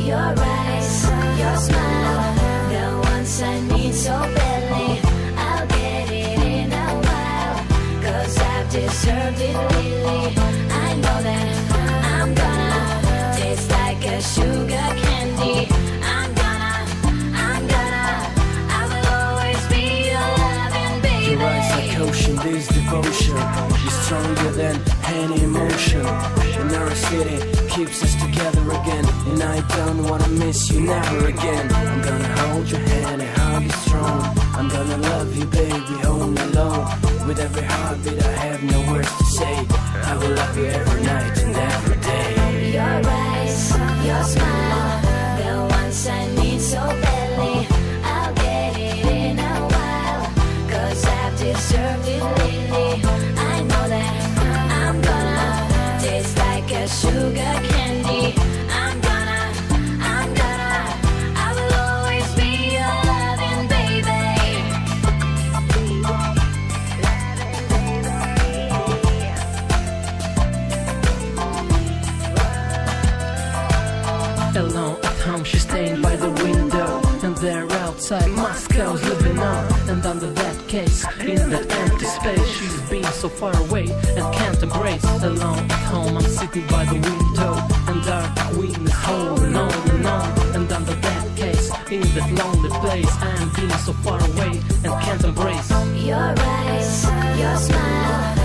Your eyes, your smile, the ones I need so badly. I'll get it in a while, 'cause I've deserved it really. I know that I'm gonna taste like a sugar candy. I will always be your loving baby. Your eyes like ocean, this devotion is stronger than any emotion. In our city keeps us together again, and I don't wanna miss you never again. I'm gonna hold your hand and hug you strong. I'm gonna love you, baby, all night long. With every heartbeat I have no words to say. I will love you every night and every day. Your eyes, your smile, the ones I need so badly. I'll get it in a while, 'cause I've deserved it really. I know that I'm gonna taste like a sugar candy. I will always be your loving baby. Alone at home, she's staying by the window, and there outside Moscow's living on. And under that case, in that empty space, she's been so far away and can't embrace. Alone at home, I'm sitting by the window, and our queen is holding on and on. And under that case, in that lonely place, I am being so far away and can't embrace. Your eyes, your smile,